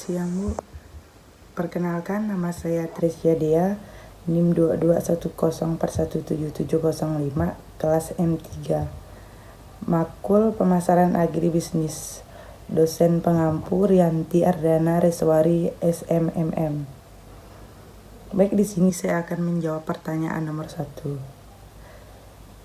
siang Bu, perkenalkan nama saya Trisya Dea, NIM 2210417705, kelas M3, Makul Pemasaran Agribisnis, dosen pengampu Rianti Ardana Reswari SMMM. Baik, di sini saya akan menjawab pertanyaan nomor 1.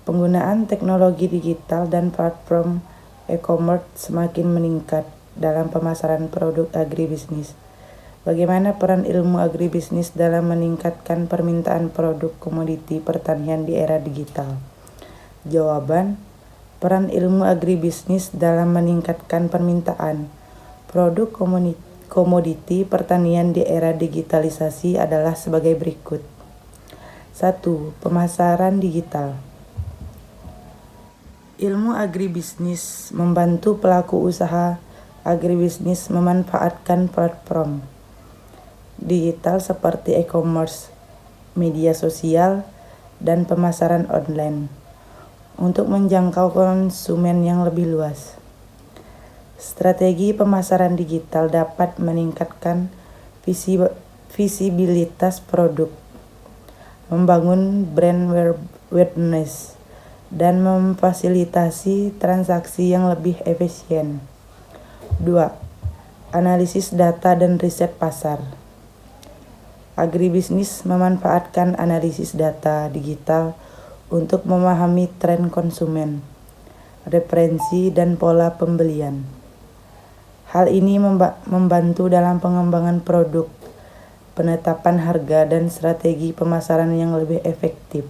Penggunaan teknologi digital dan platform e-commerce semakin meningkat dalam pemasaran produk agribisnis. Bagaimana peran ilmu agribisnis dalam meningkatkan permintaan produk komoditi pertanian di era digital? Jawaban, peran ilmu agribisnis dalam meningkatkan permintaan produk komoditi pertanian di era digitalisasi adalah sebagai berikut. 1. Pemasaran digital. Ilmu agribisnis membantu pelaku usaha agribisnis memanfaatkan platform digital seperti e-commerce, media sosial, dan pemasaran online untuk menjangkau konsumen yang lebih luas. Strategi pemasaran digital dapat meningkatkan visibilitas produk, membangun brand awareness, dan memfasilitasi transaksi yang lebih efisien. 2. Analisis data dan riset pasar. Agribisnis memanfaatkan analisis data digital untuk memahami tren konsumen, referensi, dan pola pembelian. Hal ini membantu dalam pengembangan produk, penetapan harga, dan strategi pemasaran yang lebih efektif.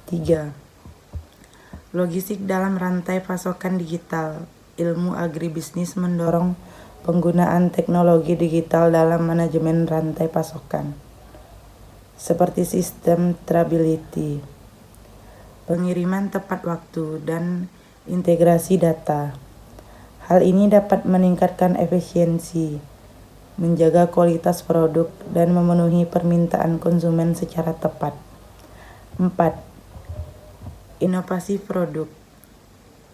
3. Logistik dalam rantai pasokan digital. Ilmu agribisnis mendorong penggunaan teknologi digital dalam manajemen rantai pasokan, seperti sistem traceability, pengiriman tepat waktu, dan integrasi data. Hal ini dapat meningkatkan efisiensi, menjaga kualitas produk, dan memenuhi permintaan konsumen secara tepat. 4. Inovasi produk.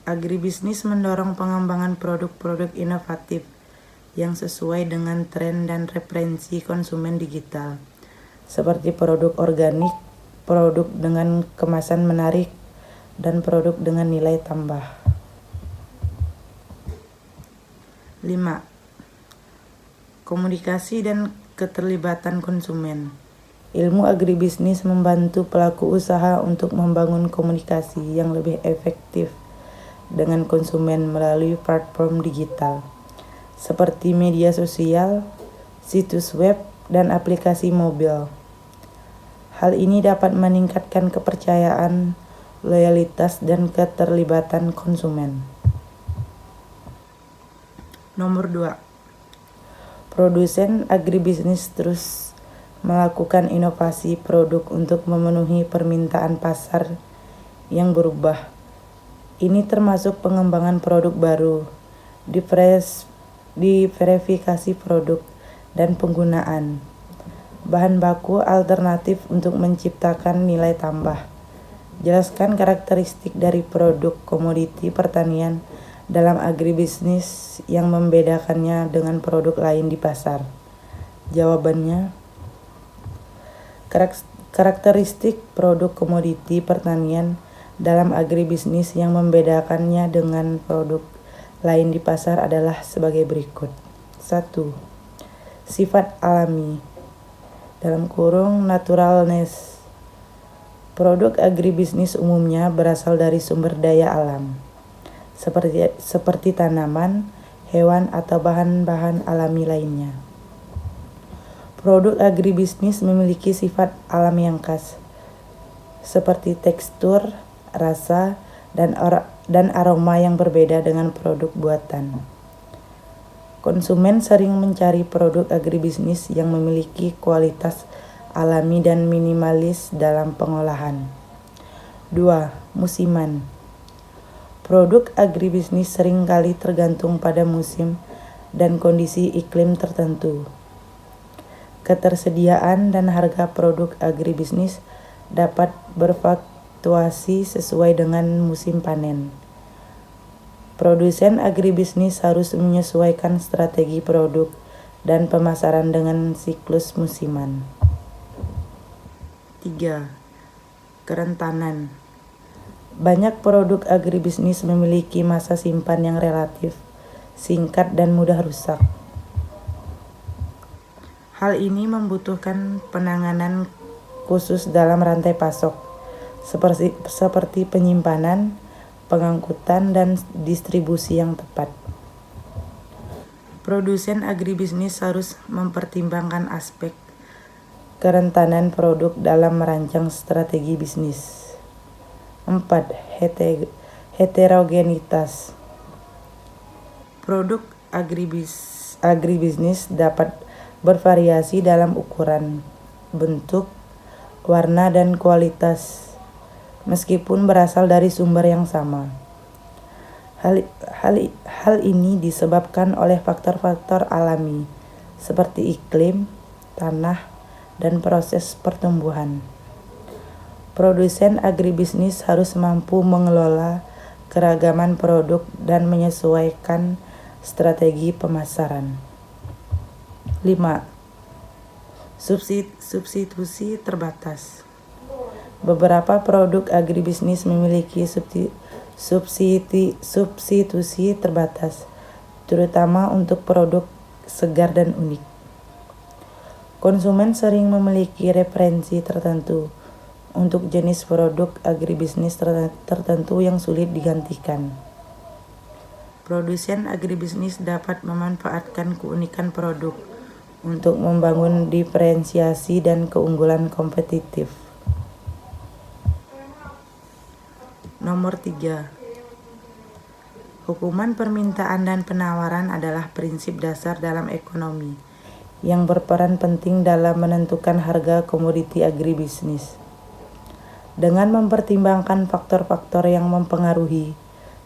Agribisnis mendorong pengembangan produk-produk inovatif yang sesuai dengan tren dan referensi konsumen digital, seperti produk organik, produk dengan kemasan menarik, dan produk dengan nilai tambah. 5. Komunikasi dan keterlibatan konsumen. Ilmu agribisnis membantu pelaku usaha untuk membangun komunikasi yang lebih efektif dengan konsumen melalui platform digital, seperti media sosial, situs web, dan aplikasi mobil. Hal ini dapat meningkatkan kepercayaan, loyalitas, dan keterlibatan konsumen. Nomor 2. Produsen agribisnis terus melakukan inovasi produk untuk memenuhi permintaan pasar yang berubah. Ini termasuk pengembangan produk baru, diverifikasi produk, dan penggunaan bahan baku alternatif untuk menciptakan nilai tambah. Jelaskan karakteristik dari produk komoditi pertanian dalam agribisnis yang membedakannya dengan produk lain di pasar. Jawabannya, karakteristik produk komoditi pertanian dalam agribisnis yang membedakannya dengan produk lain di pasar adalah sebagai berikut. 1. Sifat alami (naturalness). Produk agribisnis umumnya berasal dari sumber daya alam, seperti tanaman, hewan, atau bahan-bahan alami lainnya. Produk agribisnis memiliki sifat alami yang khas, seperti tekstur, rasa, dan aroma yang berbeda dengan produk buatan. Konsumen sering mencari produk agribisnis yang memiliki kualitas alami dan minimalis dalam pengolahan. 2. Musiman. Produk agribisnis seringkali tergantung pada musim dan kondisi iklim tertentu. Ketersediaan dan harga produk agribisnis dapat berfluktuasi sesuai dengan musim panen. Produsen agribisnis harus menyesuaikan strategi produk dan pemasaran dengan siklus musiman. 3. Kerentanan. Banyak produk agribisnis memiliki masa simpan yang relatif singkat dan mudah rusak. Hal ini membutuhkan penanganan khusus dalam rantai pasok, seperti penyimpanan, pengangkutan, dan distribusi yang tepat. Produsen agribisnis harus mempertimbangkan aspek kerentanan produk dalam merancang strategi bisnis. 4. Heterogenitas. Produk agribisnis dapat bervariasi dalam ukuran, bentuk, warna, dan kualitas, meskipun berasal dari sumber yang sama. Hal ini disebabkan oleh faktor-faktor alami, seperti iklim, tanah, dan proses pertumbuhan. Produsen agribisnis harus mampu mengelola keragaman produk dan menyesuaikan strategi pemasaran. 5. Substitusi terbatas. Beberapa produk agribisnis memiliki substitusi terbatas, terutama untuk produk segar dan unik. Konsumen sering memiliki referensi tertentu untuk jenis produk agribisnis tertentu yang sulit digantikan. Produsen agribisnis dapat memanfaatkan keunikan produk untuk membangun diferensiasi dan keunggulan kompetitif. Nomor 3. Hukuman permintaan dan penawaran adalah prinsip dasar dalam ekonomi yang berperan penting dalam menentukan harga komoditi agribisnis. Dengan mempertimbangkan faktor-faktor yang mempengaruhi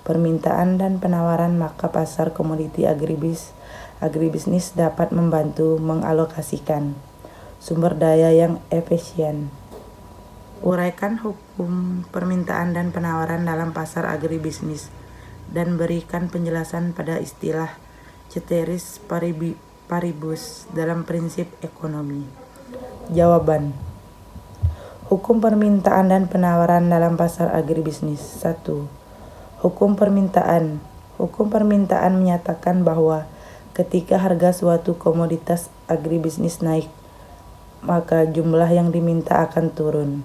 permintaan dan penawaran, maka pasar komoditi agribisnis dapat membantu mengalokasikan sumber daya yang efisien. Uraikan hukum permintaan dan penawaran dalam pasar agribisnis dan berikan penjelasan pada istilah ceteris paribus dalam prinsip ekonomi. Jawaban. Hukum permintaan dan penawaran dalam pasar agribisnis. 1. Hukum permintaan. Hukum permintaan menyatakan bahwa ketika harga suatu komoditas agribisnis naik, maka jumlah yang diminta akan turun.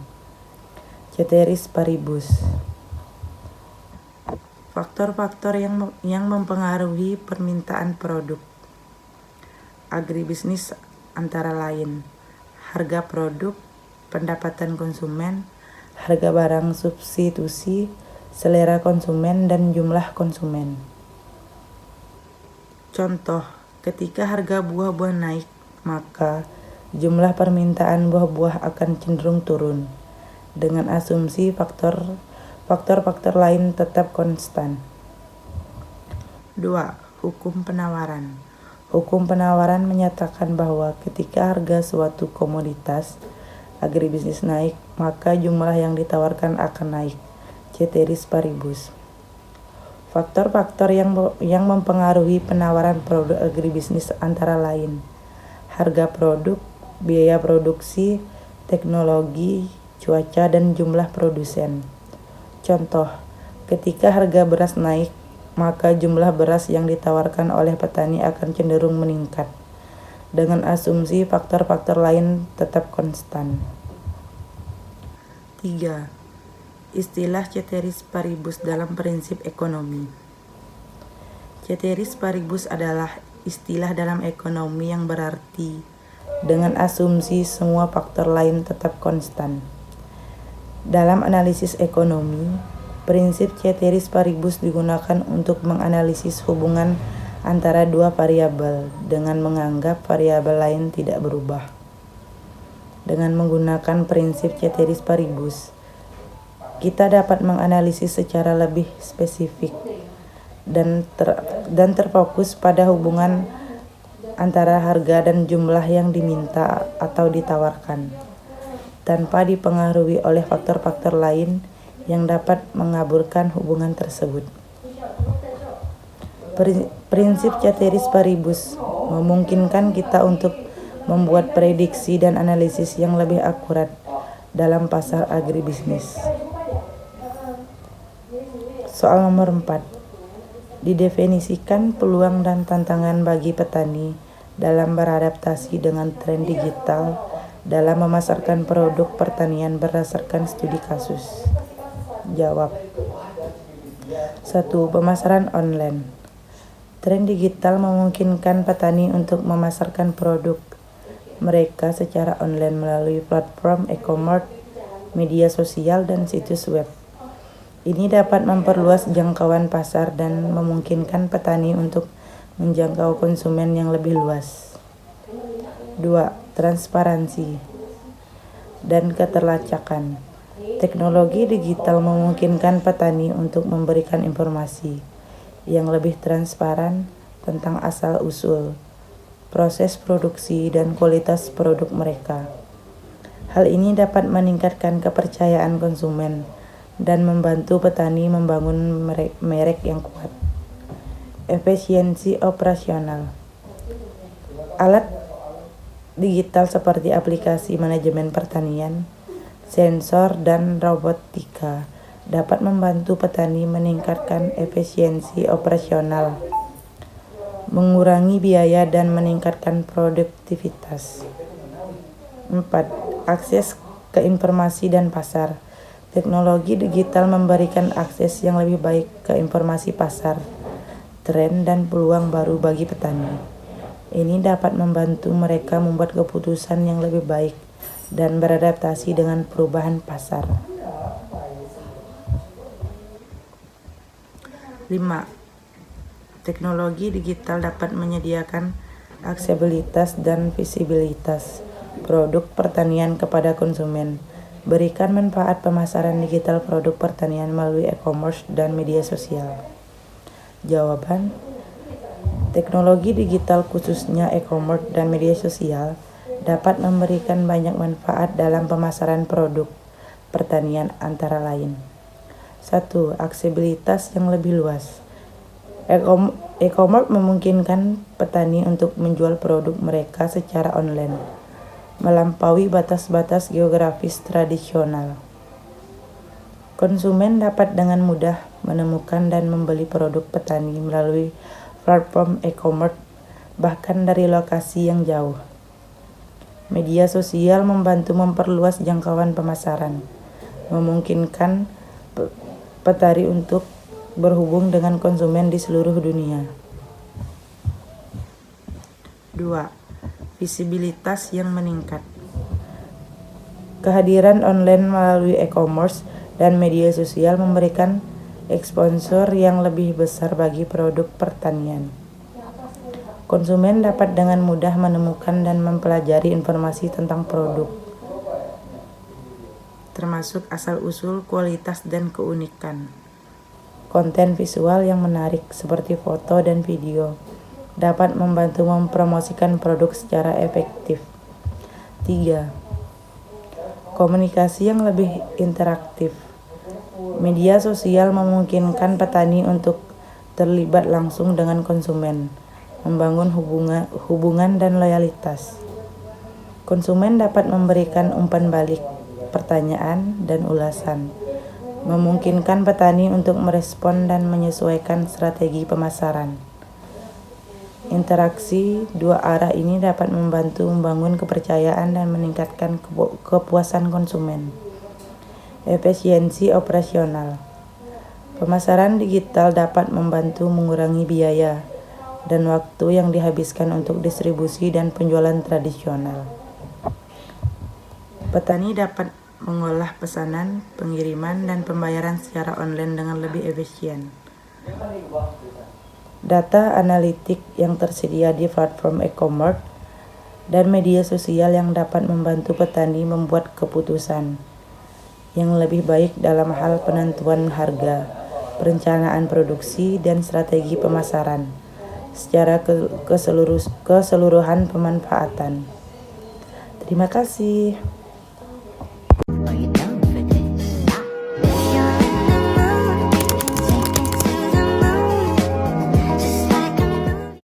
Ceteris paribus. Faktor-faktor yang mempengaruhi permintaan produk agribisnis antara lain harga produk, pendapatan konsumen, harga barang substitusi, selera konsumen, dan jumlah konsumen. Contoh, ketika harga buah-buah naik, maka jumlah permintaan buah-buah akan cenderung turun, dengan asumsi faktor-faktor lain tetap konstan. 2. Hukum penawaran. Hukum penawaran menyatakan bahwa ketika harga suatu komoditas agribisnis naik, maka jumlah yang ditawarkan akan naik. Ceteris paribus. Faktor-faktor yang mempengaruhi penawaran produk agribisnis antara lain harga produk, biaya produksi, teknologi, cuaca, dan jumlah produsen. Contoh, ketika harga beras naik, maka jumlah beras yang ditawarkan oleh petani akan cenderung meningkat, dengan asumsi faktor-faktor lain tetap konstan. 3. Istilah ceteris paribus dalam prinsip ekonomi. Ceteris paribus adalah istilah dalam ekonomi yang berarti dengan asumsi semua faktor lain tetap konstan. Dalam analisis ekonomi, prinsip ceteris paribus digunakan untuk menganalisis hubungan antara dua variabel dengan menganggap variabel lain tidak berubah. Dengan menggunakan prinsip ceteris paribus, kita dapat menganalisis secara lebih spesifik dan terfokus pada hubungan antara harga dan jumlah yang diminta atau ditawarkan, tanpa dipengaruhi oleh faktor-faktor lain yang dapat mengaburkan hubungan tersebut. Prinsip ceteris paribus memungkinkan kita untuk membuat prediksi dan analisis yang lebih akurat dalam pasar agribisnis. Soal nomor 4. Didefinisikan peluang dan tantangan bagi petani dalam beradaptasi dengan tren digital dalam memasarkan produk pertanian berdasarkan studi kasus. Jawab. 1. Pemasaran online. Tren digital memungkinkan petani untuk memasarkan produk mereka secara online melalui platform e-commerce, media sosial, dan situs web. Ini dapat memperluas jangkauan pasar dan memungkinkan petani untuk menjangkau konsumen yang lebih luas. 2. Transparansi dan keterlacakan. Teknologi digital memungkinkan petani untuk memberikan informasi yang lebih transparan tentang asal-usul, proses produksi, dan kualitas produk mereka. Hal ini dapat meningkatkan kepercayaan konsumen dan membantu petani membangun merek yang kuat. Efisiensi operasional. Alat digital seperti aplikasi manajemen pertanian, sensor, dan robotika dapat membantu petani meningkatkan efisiensi operasional, mengurangi biaya, dan meningkatkan produktivitas. 4. Akses ke informasi dan pasar. Teknologi digital memberikan akses yang lebih baik ke informasi pasar, tren, dan peluang baru bagi petani. Ini dapat membantu mereka membuat keputusan yang lebih baik dan beradaptasi dengan perubahan pasar. 5. Teknologi digital dapat menyediakan aksesibilitas dan visibilitas produk pertanian kepada konsumen, berikan manfaat pemasaran digital produk pertanian melalui e-commerce dan media sosial. Jawaban. Teknologi digital khususnya e-commerce dan media sosial dapat memberikan banyak manfaat dalam pemasaran produk pertanian antara lain. 1. Aksesibilitas yang lebih luas. E-commerce memungkinkan petani untuk menjual produk mereka secara online, melampaui batas-batas geografis tradisional. Konsumen dapat dengan mudah menemukan dan membeli produk petani melalui platform e-commerce, bahkan dari lokasi yang jauh. Media sosial membantu memperluas jangkauan pemasaran, memungkinkan petani untuk berhubung dengan konsumen di seluruh dunia. 2. Visibilitas yang meningkat. Kehadiran online melalui e-commerce dan media sosial memberikan exposure yang lebih besar bagi produk pertanian. Konsumen dapat dengan mudah menemukan dan mempelajari informasi tentang produk, termasuk asal-usul, kualitas, dan keunikan. Konten visual yang menarik seperti foto dan video dapat membantu mempromosikan produk secara efektif. 3. Komunikasi yang lebih interaktif. Media sosial memungkinkan petani untuk terlibat langsung dengan konsumen, membangun hubungan dan loyalitas. Konsumen dapat memberikan umpan balik, pertanyaan, dan ulasan, memungkinkan petani untuk merespon dan menyesuaikan strategi pemasaran. Interaksi dua arah ini dapat membantu membangun kepercayaan dan meningkatkan kepuasan konsumen. Efisiensi operasional. Pemasaran digital dapat membantu mengurangi biaya dan waktu yang dihabiskan untuk distribusi dan penjualan tradisional. Petani dapat mengolah pesanan, pengiriman, dan pembayaran secara online dengan lebih efisien. Data analitik yang tersedia di platform e-commerce dan media sosial yang dapat membantu petani membuat keputusan yang lebih baik dalam hal penentuan harga, perencanaan produksi, dan strategi pemasaran secara keseluruhan pemanfaatan. Terima kasih.